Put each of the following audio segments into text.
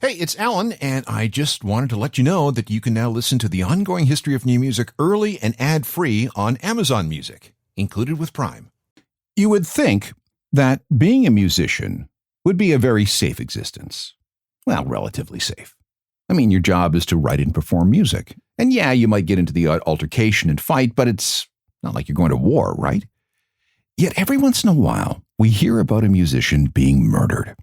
Hey, it's Alan, and I just wanted to let you know that you can now listen to the ongoing history of new music early and ad-free on Amazon Music, included with Prime. You would think that being a musician would be a very safe existence. Well, relatively safe. I mean, your job is to write and perform music. And yeah, you might get into the altercation and fight, but it's not like you're going to war, right? Yet every once in a while, we hear about a musician being murdered.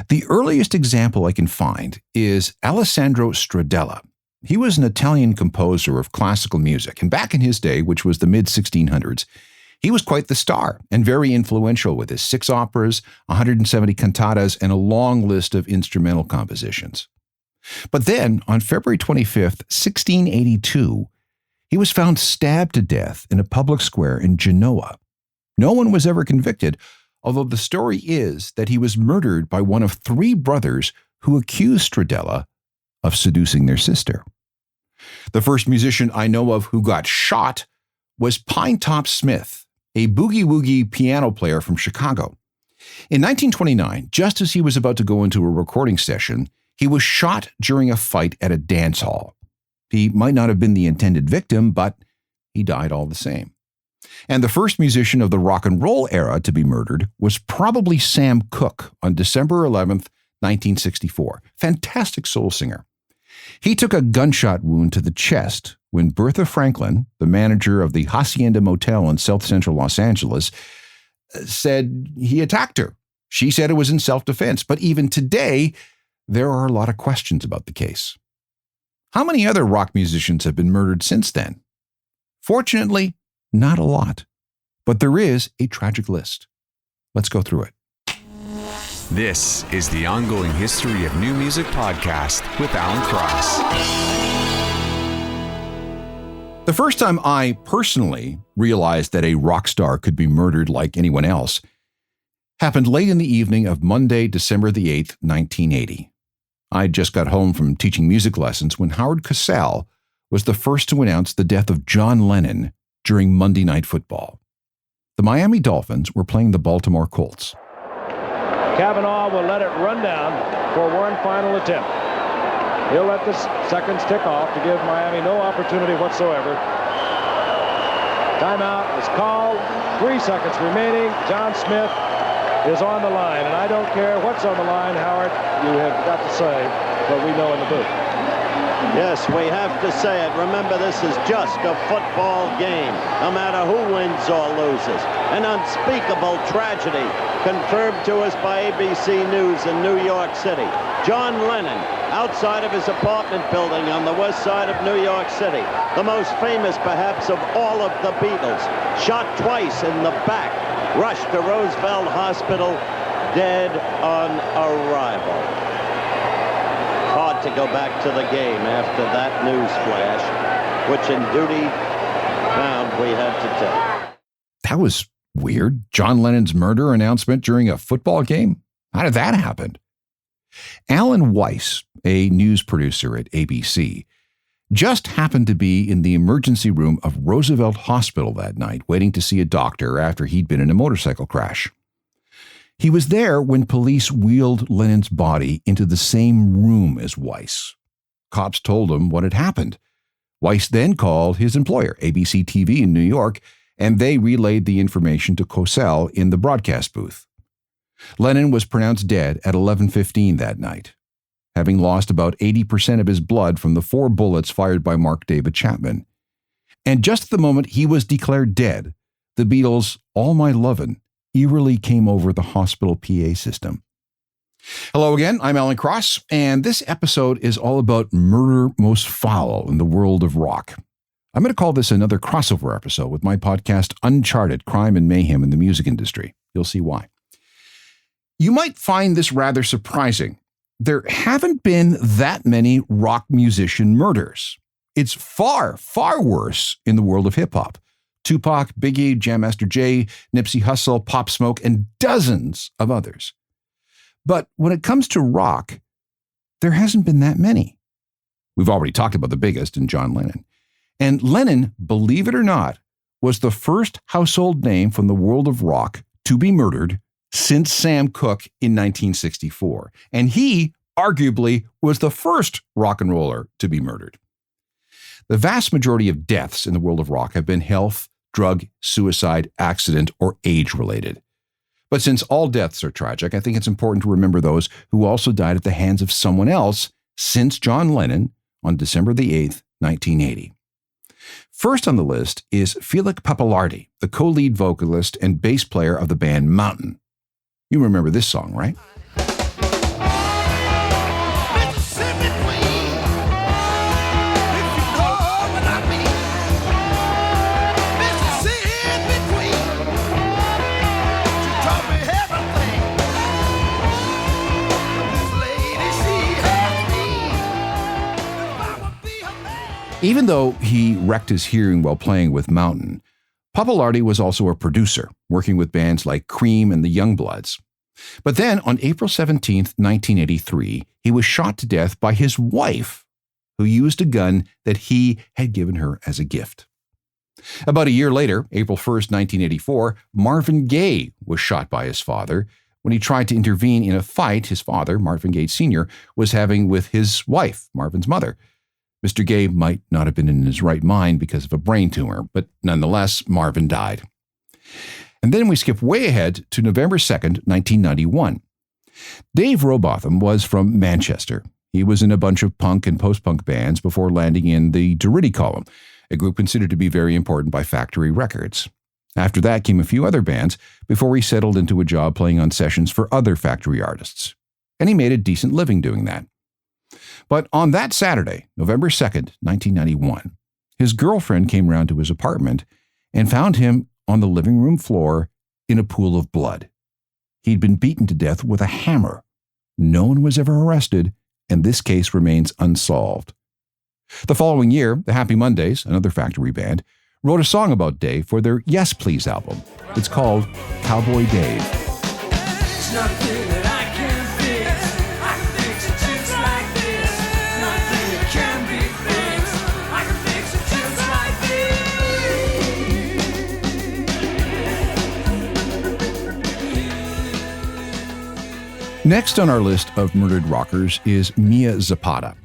The earliest example I can find is Alessandro Stradella. He was an Italian composer of classical music, and back in his day, which was the mid-1600s, he was quite the star and very influential with his 6 operas, 170 cantatas, and a long list of instrumental compositions. But then, on February 25th, 1682, he was found stabbed to death in a public square in Genoa. No one was ever convicted, although the story is that he was murdered by one of 3 brothers who accused Stradella of seducing their sister. The first musician I know of who got shot was Pinetop Smith, a boogie-woogie piano player from Chicago. In 1929, just as he was about to go into a recording session, he was shot during a fight at a dance hall. He might not have been the intended victim, but he died all the same. And the first musician of the rock and roll era to be murdered was probably Sam Cooke on December 11th, 1964. Fantastic soul singer. He took a gunshot wound to the chest when Bertha Franklin, the manager of the Hacienda Motel in South Central Los Angeles, said he attacked her. She said it was in self-defense, but even today, there are a lot of questions about the case. How many other rock musicians have been murdered since then? Fortunately, not a lot, but there is a tragic list. Let's go through it. This is the Ongoing History of New Music podcast with Alan Cross. The first time I personally realized that a rock star could be murdered like anyone else happened late in the evening of Monday, December the 8th, 1980. I just got home from teaching music lessons when Howard Cosell was the first to announce the death of John Lennon during Monday Night Football. The Miami Dolphins were playing the Baltimore Colts. Kavanaugh will let it run down for one final attempt. He'll let the seconds tick off to give Miami no opportunity whatsoever. Timeout is called. 3 seconds remaining. John Smith is on the line, and I don't care what's on the line, Howard. You have got to say what we know in the booth. Yes, we have to say it. Remember, this is just a football game, no matter who wins or loses. An unspeakable tragedy confirmed to us by ABC News in New York City. John Lennon, outside of his apartment building on the west side of New York City, the most famous perhaps of all of the Beatles, shot twice in the back, rushed to Roosevelt Hospital, dead on arrival. Hard to go back to the game after that news flash, which in duty bound we had to take. That was weird. John Lennon's murder announcement during a football game? How did that happen? Alan Weiss, a news producer at ABC, just happened to be in the emergency room of Roosevelt Hospital that night, waiting to see a doctor after he'd been in a motorcycle crash. He was there when police wheeled Lennon's body into the same room as Weiss. Cops told him what had happened. Weiss then called his employer, ABC TV in New York, and they relayed the information to Cosell in the broadcast booth. Lennon was pronounced dead at 11:15 that night, having lost about 80% of his blood from the 4 bullets fired by Mark David Chapman. And just at the moment he was declared dead, the Beatles' All My Lovin' eerily came over the hospital PA system. Hello again, I'm Alan Cross, and this episode is all about murder most foul in the world of rock. I'm going to call this another crossover episode with my podcast, Uncharted: Crime and Mayhem in the Music Industry. You'll see why. You might find this rather surprising. There haven't been that many rock musician murders. It's far, far worse in the world of hip-hop. Tupac, Biggie, Jam Master Jay, Nipsey Hussle, Pop Smoke, and dozens of others. But when it comes to rock, there hasn't been that many. We've already talked about the biggest in John Lennon. And Lennon, believe it or not, was the first household name from the world of rock to be murdered since Sam Cooke in 1964. And he arguably was the first rock and roller to be murdered. The vast majority of deaths in the world of rock have been health, drug, suicide, accident, or age-related. But since all deaths are tragic, I think it's important to remember those who also died at the hands of someone else since John Lennon on December the 8th, 1980. First on the list is Felix Pappalardi, the co-lead vocalist and bass player of the band Mountain. You remember this song, right? Even though he wrecked his hearing while playing with Mountain, Pappalardi was also a producer, working with bands like Cream and the Youngbloods. But then, on April 17, 1983, he was shot to death by his wife, who used a gun that he had given her as a gift. About a year later, April 1, 1984, Marvin Gaye was shot by his father when he tried to intervene in a fight his father, Marvin Gaye Sr., was having with his wife, Marvin's mother. Mr. Gaye might not have been in his right mind because of a brain tumor, but nonetheless, Marvin died. And then we skip way ahead to November 2nd, 1991. Dave Robotham was from Manchester. He was in a bunch of punk and post-punk bands before landing in the Durutti Column, a group considered to be very important by Factory Records. After that came a few other bands before he settled into a job playing on sessions for other Factory artists. And he made a decent living doing that. But on that Saturday, November 2nd, 1991, his girlfriend came round to his apartment and found him on the living room floor in a pool of blood. He'd been beaten to death with a hammer. No one was ever arrested, and this case remains unsolved. The following year, the Happy Mondays, another Factory band, wrote a song about Dave for their Yes Please album. It's called Cowboy Dave. It's nothing that I can fix. I can fix it just like this. Nothing that can be fixed. I can fix it just like this. Next on our list of murdered rockers is Mia Zapata.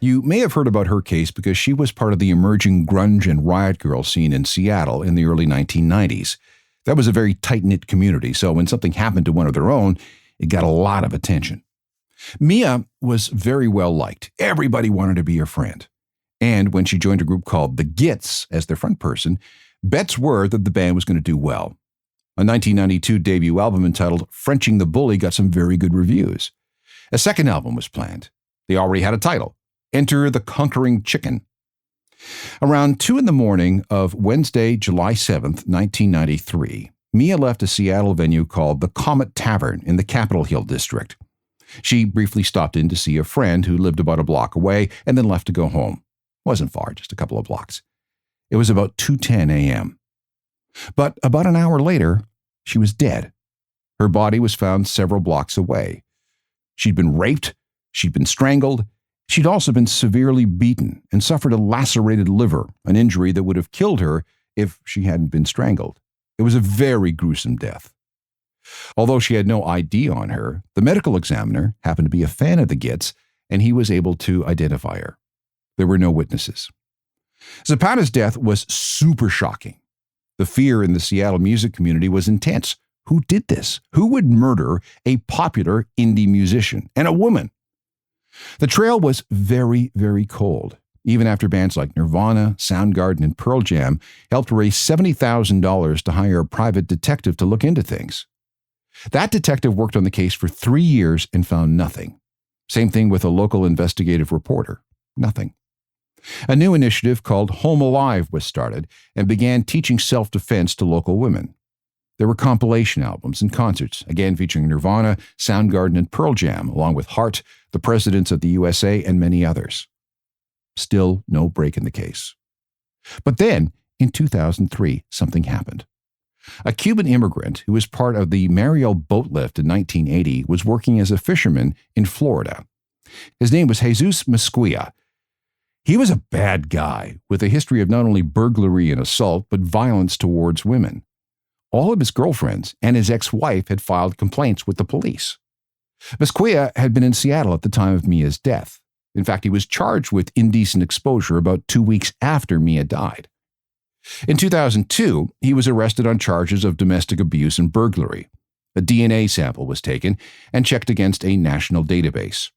You may have heard about her case because she was part of the emerging grunge and riot girl scene in Seattle in the early 1990s. That was a very tight-knit community, so when something happened to one of their own, it got a lot of attention. Mia was very well liked. Everybody wanted to be her friend. And when she joined a group called The Gits as their front person, bets were that the band was going to do well. A 1992 debut album entitled Frenching the Bully got some very good reviews. A second album was planned. They already had a title, Enter the Conquering Chicken. Around 2 a.m. of Wednesday, July 7th, 1993, Mia left a Seattle venue called the Comet Tavern in the Capitol Hill district. She briefly stopped in to see a friend who lived about a block away and then left to go home. Wasn't far, just a couple of blocks. It was about 2:10 a.m. But about an hour later, she was dead. Her body was found several blocks away. She'd been raped, she'd been strangled, she'd also been severely beaten and suffered a lacerated liver, an injury that would have killed her if she hadn't been strangled. It was a very gruesome death. Although she had no ID on her, the medical examiner happened to be a fan of the Gits, and he was able to identify her. There were no witnesses. Zapata's death was super shocking. The fear in the Seattle music community was intense. Who did this? Who would murder a popular indie musician and a woman? The trail was very, very cold, even after bands like Nirvana, Soundgarden, and Pearl Jam helped raise $70,000 to hire a private detective to look into things. That detective worked on the case for 3 years and found nothing. Same thing with a local investigative reporter. Nothing. A new initiative called Home Alive was started and began teaching self-defense to local women. There were compilation albums and concerts, again featuring Nirvana, Soundgarden, and Pearl Jam, along with Heart, the Presidents of the USA, and many others. Still no break in the case. But then, in 2003, something happened. A Cuban immigrant who was part of the Mariel boat lift in 1980 was working as a fisherman in Florida. His name was Jesus Mesquia. He was a bad guy with a history of not only burglary and assault, but violence towards women. All of his girlfriends and his ex-wife had filed complaints with the police. Mesquia had been in Seattle at the time of Mia's death. In fact, he was charged with indecent exposure about 2 weeks after Mia died. In 2002, he was arrested on charges of domestic abuse and burglary. A DNA sample was taken and checked against a national database.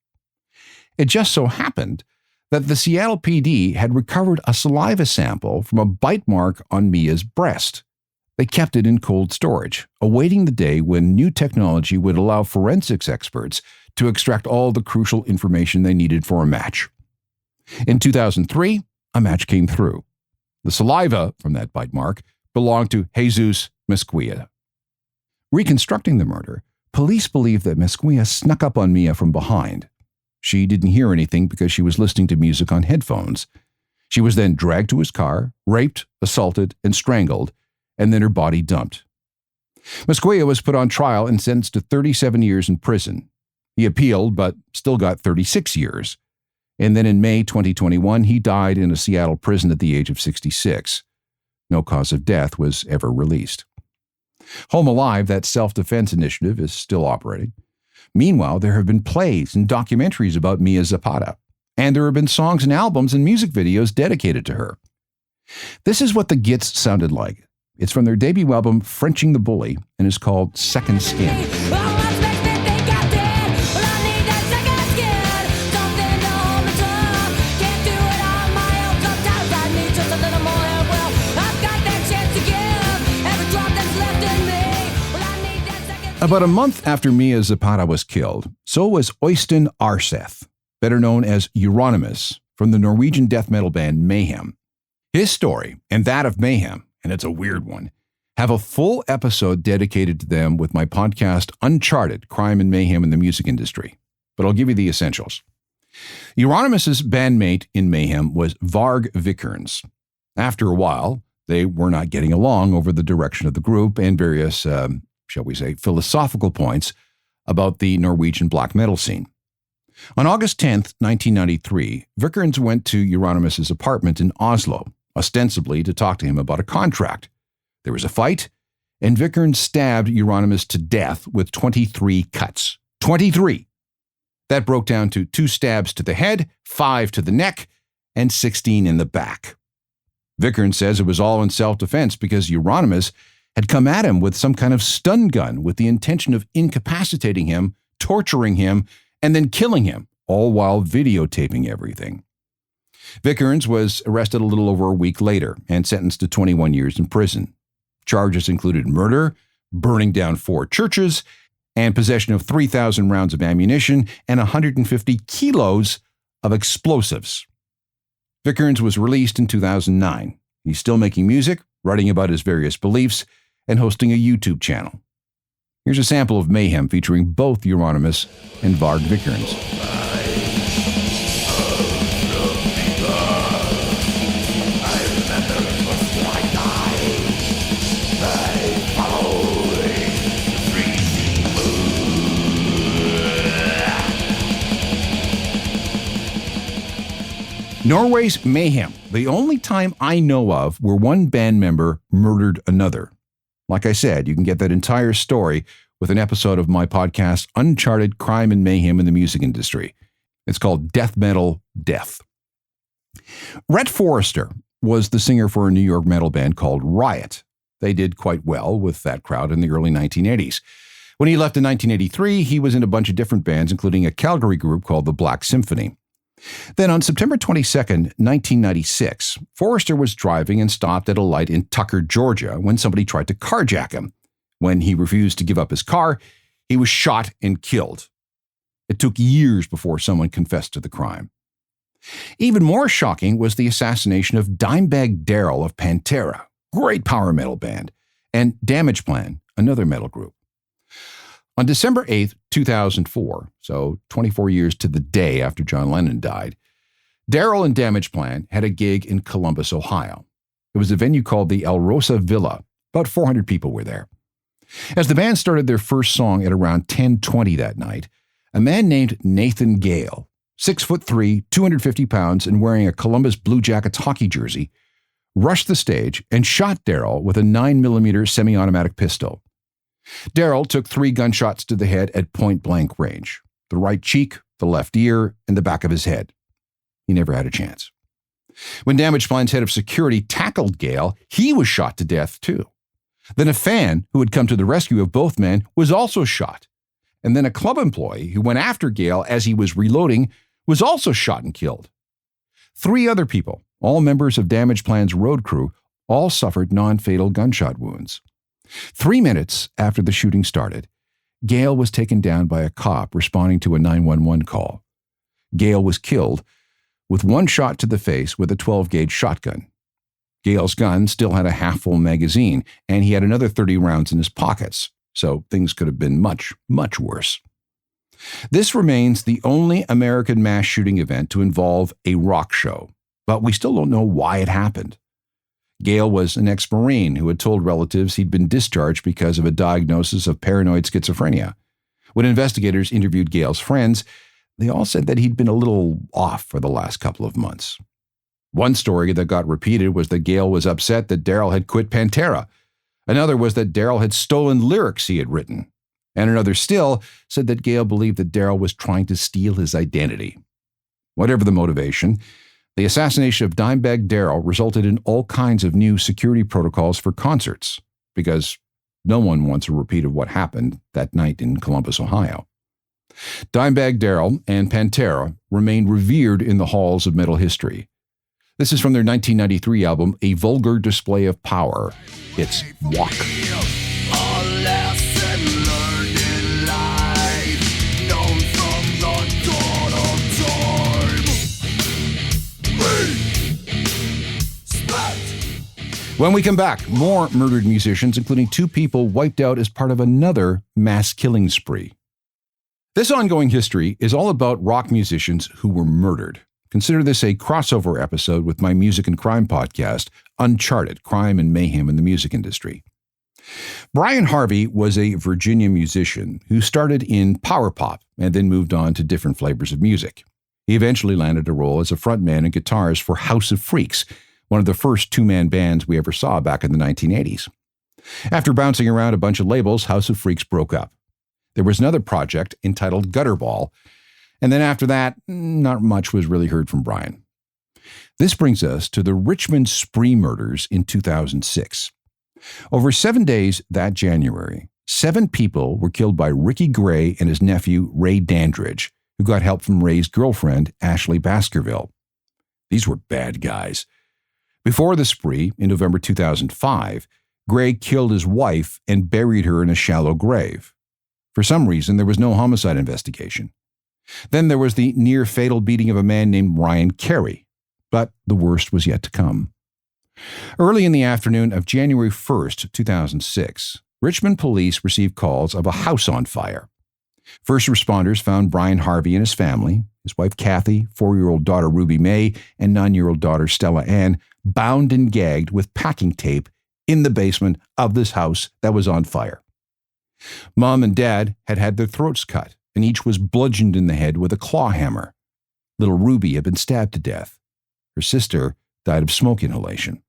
It just so happened that the Seattle PD had recovered a saliva sample from a bite mark on Mia's breast. They kept it in cold storage, awaiting the day when new technology would allow forensics experts to extract all the crucial information they needed for a match. In 2003, a match came through. The saliva from that bite mark belonged to Jesus Mesquia. Reconstructing the murder, police believe that Mesquia snuck up on Mia from behind. She didn't hear anything because she was listening to music on headphones. She was then dragged to his car, raped, assaulted, and strangled, and then her body dumped. Mesquia was put on trial and sentenced to 37 years in prison. He appealed, but still got 36 years. And then in May 2021, he died in a Seattle prison at the age of 66. No cause of death was ever released. Home Alive, that self-defense initiative, is still operating. Meanwhile, there have been plays and documentaries about Mia Zapata, and there have been songs and albums and music videos dedicated to her. This is what the Gits sounded like. It's from their debut album, Frenching the Bully, and is called Second Skin. About a month after Mia Zapata was killed, so was Øystein Arseth, better known as Euronymous, from the Norwegian death metal band Mayhem. His story, and that of Mayhem, and it's a weird one, have a full episode dedicated to them with my podcast Uncharted, Crime and Mayhem in the Music Industry. But I'll give you the essentials. Euronymous' bandmate in Mayhem was Varg Vikernes. After a while, they were not getting along over the direction of the group and various shall we say, philosophical points about the Norwegian black metal scene. On August 10th, 1993, Vikernes went to Euronymous' apartment in Oslo, ostensibly to talk to him about a contract. There was a fight, and Vikernes stabbed Euronymous to death with 23 cuts. 23! That broke down to 2 stabs to the head, 5 to the neck, and 16 in the back. Vikernes says it was all in self-defense because Euronymous had come at him with some kind of stun gun with the intention of incapacitating him, torturing him, and then killing him, all while videotaping everything. Vikernes was arrested a little over a week later and sentenced to 21 years in prison. Charges included murder, burning down 4 churches, and possession of 3,000 rounds of ammunition and 150 kilos of explosives. Vikernes was released in 2009. He's still making music, writing about his various beliefs, and hosting a YouTube channel. Here's a sample of Mayhem featuring both Euronymous and Varg Vikernes. Norway's Mayhem, the only time I know of where one band member murdered another. Like I said, you can get that entire story with an episode of my podcast, Uncharted, Crime and Mayhem in the Music Industry. It's called Death Metal Death. Rhett Forrester was the singer for a New York metal band called Riot. They did quite well with that crowd in the early 1980s. When he left in 1983, he was in a bunch of different bands, including a Calgary group called the Black Symphony. Then on September 22nd, 1996, Forrester was driving and stopped at a light in Tucker, Georgia, when somebody tried to carjack him. When he refused to give up his car, he was shot and killed. It took years before someone confessed to the crime. Even more shocking was the assassination of Dimebag Darrell of Pantera, great power metal band, and Damage Plan, another metal group. On December 8th, 2004, so 24 years to the day after John Lennon died, Darrell and Damage Plan had a gig in Columbus, Ohio. It was a venue called the El Rosa Villa. About 400 people were there. As the band started their first song at around 10:20 that night, a man named Nathan Gale, 6'3", 250 pounds, and wearing a Columbus Blue Jackets hockey jersey, rushed the stage and shot Darrell with a 9mm semi-automatic pistol. Darrell took 3 gunshots to the head at point-blank range, the right cheek, the left ear, and the back of his head. He never had a chance. When Damageplan's head of security tackled Gale, he was shot to death too. Then a fan who had come to the rescue of both men was also shot. And then a club employee who went after Gale as he was reloading was also shot and killed. 3 other people, all members of Damageplan's road crew, all suffered non-fatal gunshot wounds. 3 minutes after the shooting started, Gale was taken down by a cop responding to a 911 call. Gale was killed with 1 shot to the face with a 12-gauge shotgun. Gale's gun still had a half-full magazine, and he had another 30 rounds in his pockets, so things could have been much, much worse. This remains the only American mass shooting event to involve a rock show, but we still don't know why it happened. Gale was an ex-Marine who had told relatives he'd been discharged because of a diagnosis of paranoid schizophrenia. When investigators interviewed Gale's friends, they all said that he'd been a little off for the last couple of months. One story that got repeated was that Gale was upset that Darrell had quit Pantera. Another was that Darrell had stolen lyrics he had written. And another still said that Gale believed that Darrell was trying to steal his identity. Whatever the motivation, the assassination of Dimebag Darrell resulted in all kinds of new security protocols for concerts, because no one wants a repeat of what happened that night in Columbus, Ohio. Dimebag Darrell and Pantera remain revered in the halls of metal history. This is from their 1993 album, A Vulgar Display of Power. It's Walk. When we come back, more murdered musicians, including 2 people wiped out as part of another mass killing spree. This ongoing history is all about rock musicians who were murdered. Consider this a crossover episode with my music and crime podcast, Uncharted: Crime and Mayhem in the Music Industry. Brian Harvey was a Virginia musician who started in power pop and then moved on to different flavors of music. He eventually landed a role as a frontman and guitarist for House of Freaks, one of the first 2-man bands we ever saw back in the 1980s. After bouncing around a bunch of labels, House of Freaks broke up. There was another project entitled Gutterball, and then after that, not much was really heard from Brian. This brings us to the Richmond spree murders in 2006. Over 7 days that January, 7 people were killed by Ricky Gray and his nephew, Ray Dandridge, who got help from Ray's girlfriend, Ashley Baskerville. These were bad guys. Before the spree, in November 2005, Gray killed his wife and buried her in a shallow grave. For some reason, there was no homicide investigation. Then there was the near-fatal beating of a man named Ryan Carey, but the worst was yet to come. Early in the afternoon of January 1st, 2006, Richmond police received calls of a house on fire. First responders found Brian Harvey and his family, his wife Kathy, 4-year-old daughter Ruby May, and 9-year-old daughter Stella Ann, bound and gagged with packing tape in the basement of this house that was on fire. Mom and Dad had had their throats cut, and each was bludgeoned in the head with a claw hammer. Little Ruby had been stabbed to death. Her sister died of smoke inhalation.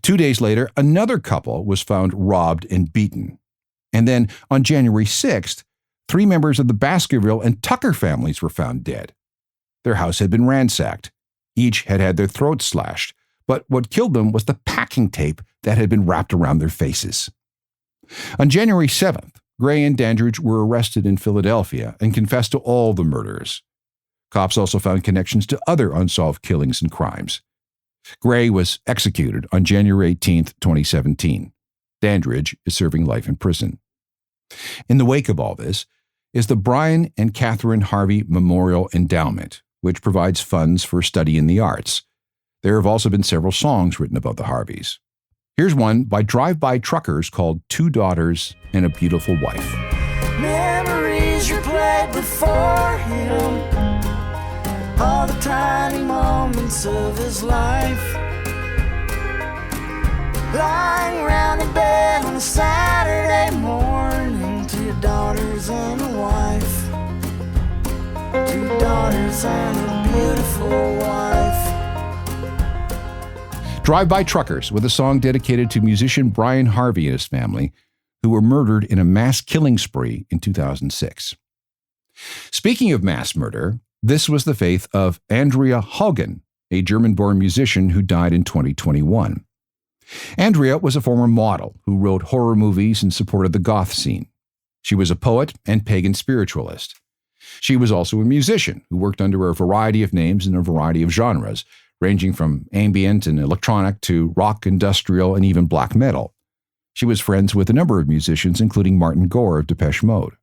2 days later, another couple was found robbed and beaten. And then, on January 6th, 3 members of the Baskerville and Tucker families were found dead. Their house had been ransacked. Each had had their throats slashed, but what killed them was the packing tape that had been wrapped around their faces. On January 7th, Gray and Dandridge were arrested in Philadelphia and confessed to all the murders. Cops also found connections to other unsolved killings and crimes. Gray was executed on January 18, 2017. Dandridge is serving life in prison. In the wake of all this is the Brian and Catherine Harvey Memorial Endowment, which provides funds for study in the arts. There have also been several songs written about the Harveys. Here's one by drive-by truckers called 2 Daughters and a Beautiful Wife. Memories replayed before him, all the tiny moments of his life. Lying around in bed on a Saturday morning, 2 daughters and a wife. 2 daughters and a beautiful wife. Drive-by truckers with a song dedicated to musician Brian Harvey and his family, who were murdered in a mass killing spree in 2006. Speaking of mass murder, this was the fate of Andrea Haugen, a German-born musician who died in 2021. Andrea was a former model who wrote horror movies and supported the goth scene. She was a poet and pagan spiritualist. She was also a musician who worked under a variety of names in a variety of genres, ranging from ambient and electronic to rock, industrial, and even black metal. She was friends with a number of musicians, including Martin Gore of Depeche Mode.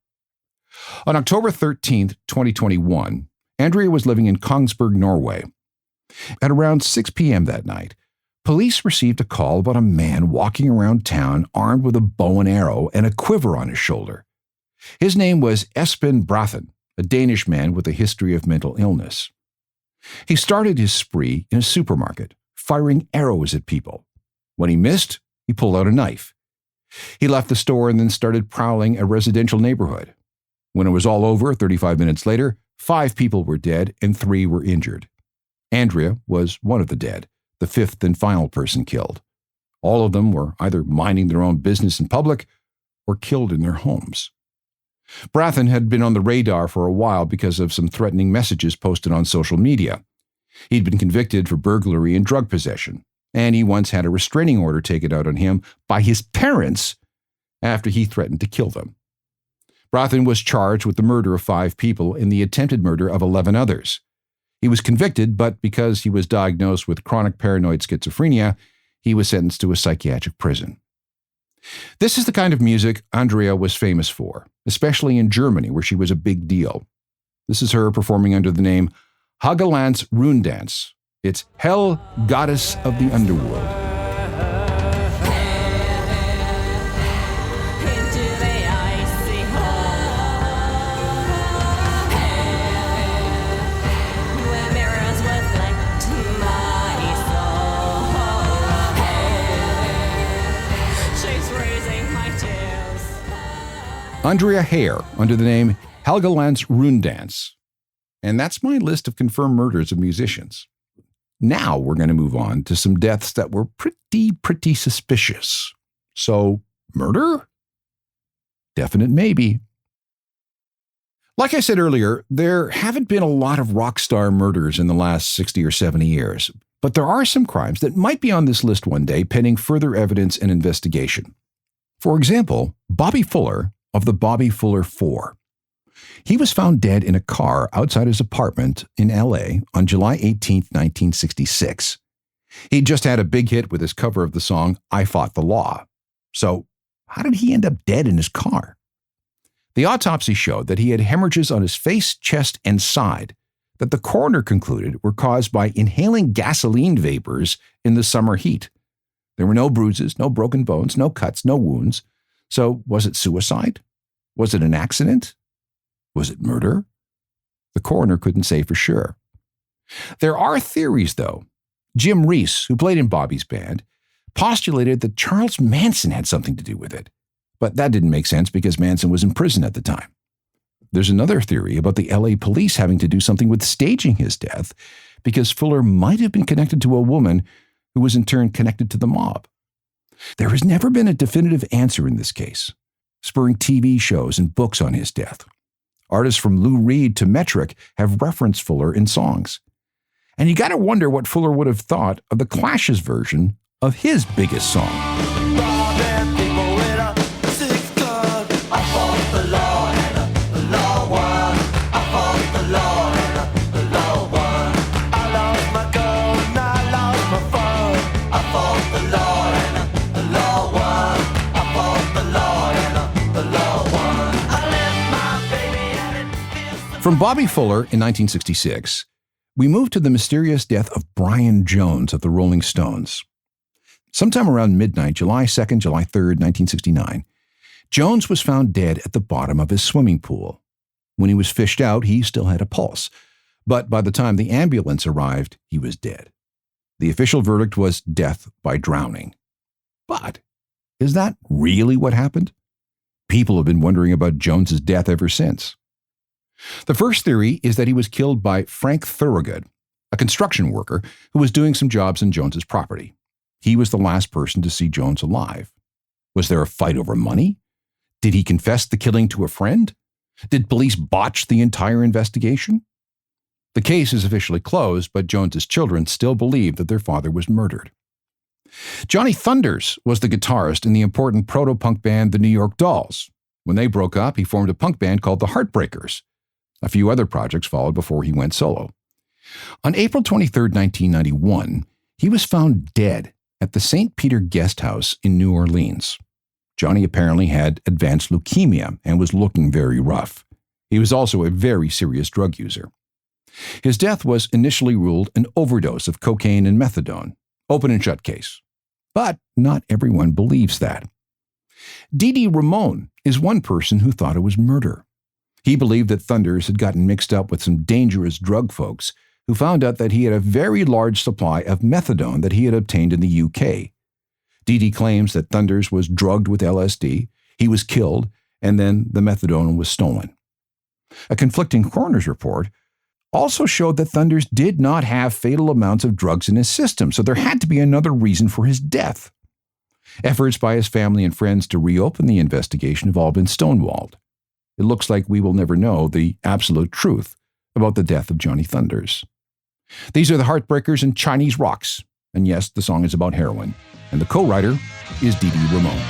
On October 13, 2021, Andrea was living in Kongsberg, Norway. At around 6 p.m. that night, police received a call about a man walking around town armed with a bow and arrow and a quiver on his shoulder. His name was Espen Brathen, a Danish man with a history of mental illness. He started his spree in a supermarket, firing arrows at people. When he missed, he pulled out a knife. He left the store and then started prowling a residential neighborhood. When it was all over, 35 minutes later, 5 people were dead and 3 were injured. Andrea was one of the dead, the 5th and final person killed. All of them were either minding their own business in public or killed in their homes. Brathen had been on the radar for a while because of some threatening messages posted on social media. He'd been convicted for burglary and drug possession, and he once had a restraining order taken out on him by his parents after he threatened to kill them. Brathen was charged with the murder of 5 people and the attempted murder of 11 others. He was convicted, but because he was diagnosed with chronic paranoid schizophrenia, he was sentenced to a psychiatric prison. This is the kind of music Andrea was famous for, especially in Germany, where she was a big deal. This is her performing under the name Hageland's Runddans. It's Hell, Goddess of the Underworld. Andrea Hare, under the name Helgeland's Runddans. And that's my list of confirmed murders of musicians. Now we're going to move on to some deaths that were pretty suspicious. So, murder? Definite maybe. Like I said earlier, there haven't been a lot of rock star murders in the last 60 or 70 years, but there are some crimes that might be on this list one day pending further evidence and investigation. For example, Bobby Fuller of the Bobby Fuller 4. He was found dead in a car outside his apartment in L.A. on July 18, 1966. He'd just had a big hit with his cover of the song I Fought the Law. So, how did he end up dead in his car? The autopsy showed that he had hemorrhages on his face, chest, and side that the coroner concluded were caused by inhaling gasoline vapors in the summer heat. There were no bruises, no broken bones, no cuts, no wounds. So, was it suicide? Was it an accident? Was it murder? The coroner couldn't say for sure. There are theories, though. Jim Reese, who played in Bobby's band, postulated that Charles Manson had something to do with it. But that didn't make sense because Manson was in prison at the time. There's another theory about the LA police having to do something with staging his death because Fuller might have been connected to a woman who was in turn connected to the mob. There has never been a definitive answer in this case, spurring TV shows and books on his death. Artists from Lou Reed to Metric have referenced Fuller in songs. And you got to wonder what Fuller would have thought of the Clash's version of his biggest song. From Bobby Fuller in 1966, we move to the mysterious death of Brian Jones of the Rolling Stones. Sometime around midnight, July 2nd, July 3rd, 1969, Jones was found dead at the bottom of his swimming pool. When he was fished out, he still had a pulse, but by the time the ambulance arrived, he was dead. The official verdict was death by drowning. But is that really what happened? People have been wondering about Jones's death ever since. The first theory is that he was killed by Frank Thorogood, a construction worker who was doing some jobs on Jones's property. He was the last person to see Jones alive. Was there a fight over money? Did he confess the killing to a friend? Did police botch the entire investigation? The case is officially closed, but Jones's children still believe that their father was murdered. Johnny Thunders was the guitarist in the important proto-punk band the New York Dolls. When they broke up, he formed a punk band called the Heartbreakers. A few other projects followed before he went solo. On April 23, 1991, he was found dead at the St. Peter Guest House in New Orleans. Johnny apparently had advanced leukemia and was looking very rough. He was also a very serious drug user. His death was initially ruled an overdose of cocaine and methadone, open and shut case. But not everyone believes that. Dee Ramone is one person who thought it was murder. He believed that Thunders had gotten mixed up with some dangerous drug folks who found out that he had a very large supply of methadone that he had obtained in the UK. Dee claims that Thunders was drugged with LSD, he was killed, and then the methadone was stolen. A conflicting coroner's report also showed that Thunders did not have fatal amounts of drugs in his system, so there had to be another reason for his death. Efforts by his family and friends to reopen the investigation have all been stonewalled. It looks like we will never know the absolute truth about the death of Johnny Thunders. These are the Heartbreakers and Chinese Rocks. And yes, the song is about heroin. And the co-writer is Dee Ramone.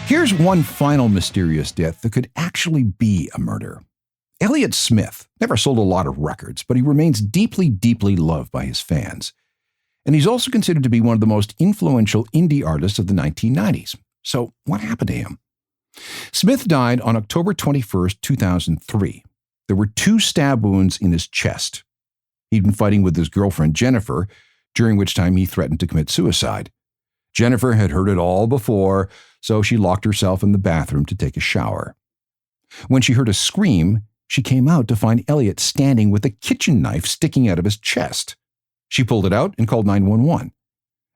Here's one final mysterious death that could actually be a murder. Elliott Smith never sold a lot of records, but he remains deeply, deeply loved by his fans. And he's also considered to be one of the most influential indie artists of the 1990s. So what happened to him? Smith died on October 21st, 2003. There were 2 stab wounds in his chest. He'd been fighting with his girlfriend, Jennifer, during which time he threatened to commit suicide. Jennifer had heard it all before, so she locked herself in the bathroom to take a shower. When she heard a scream, she came out to find Elliott standing with a kitchen knife sticking out of his chest. She pulled it out and called 911.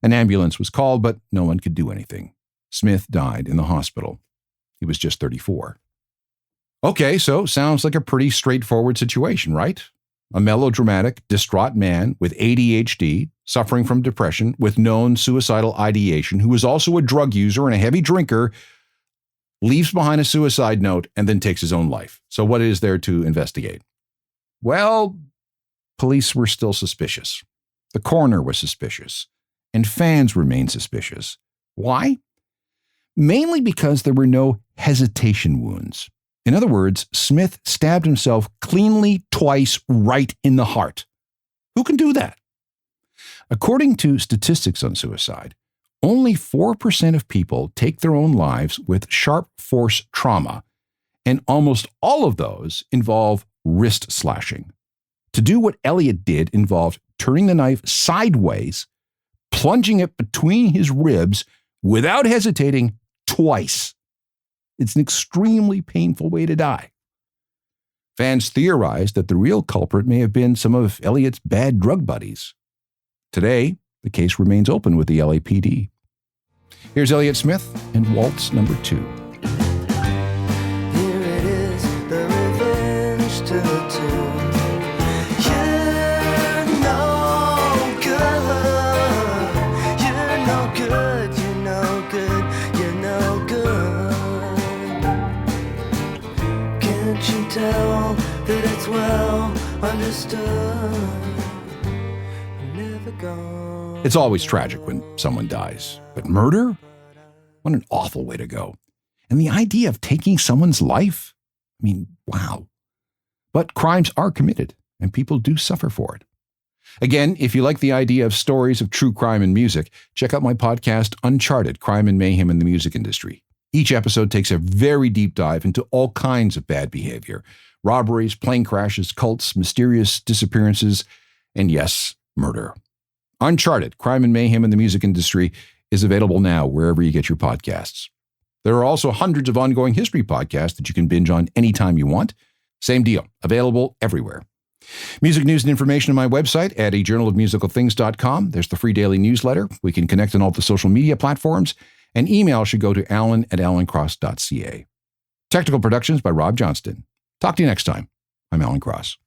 An ambulance was called, but no one could do anything. Smith died in the hospital. He was just 34. Okay, so sounds like a pretty straightforward situation, right? A melodramatic, distraught man with ADHD, suffering from depression, with known suicidal ideation, who is also a drug user and a heavy drinker, leaves behind a suicide note and then takes his own life. So what is there to investigate? Well, police were still suspicious. The coroner was suspicious. And fans remained suspicious. Why? Mainly because there were no hesitation wounds. In other words, Smith stabbed himself cleanly twice right in the heart. Who can do that? According to statistics on suicide, only 4% of people take their own lives with sharp force trauma, and almost all of those involve wrist slashing. To do what Elliott did involved turning the knife sideways, plunging it between his ribs without hesitating twice. It's an extremely painful way to die. Fans theorized that the real culprit may have been some of Elliott's bad drug buddies. Today, the case remains open with the LAPD. Here's Elliott Smith and Waltz number 2. Here it is, the revenge to the tune. You're no good. You're no good. You're no good. You're no good. Can't you tell that it's well understood? Never gone. It's always tragic when someone dies, but murder? What an awful way to go. And the idea of taking someone's life? I mean, wow. But crimes are committed, and people do suffer for it. Again, if you like the idea of stories of true crime in music, check out my podcast, Uncharted: Crime and Mayhem in the Music Industry. Each episode takes a very deep dive into all kinds of bad behavior: robberies, plane crashes, cults, mysterious disappearances, and yes, murder. Uncharted: Crime and Mayhem in the Music Industry is available now wherever you get your podcasts. There are also hundreds of ongoing history podcasts that you can binge on anytime you want. Same deal, available everywhere. Music news and information on my website at ajournalofmusicalthings.com. There's the free daily newsletter. We can connect on all the social media platforms. and email should go to alan@alancross.ca. Technical productions by Rob Johnston. Talk to you next time. I'm Alan Cross.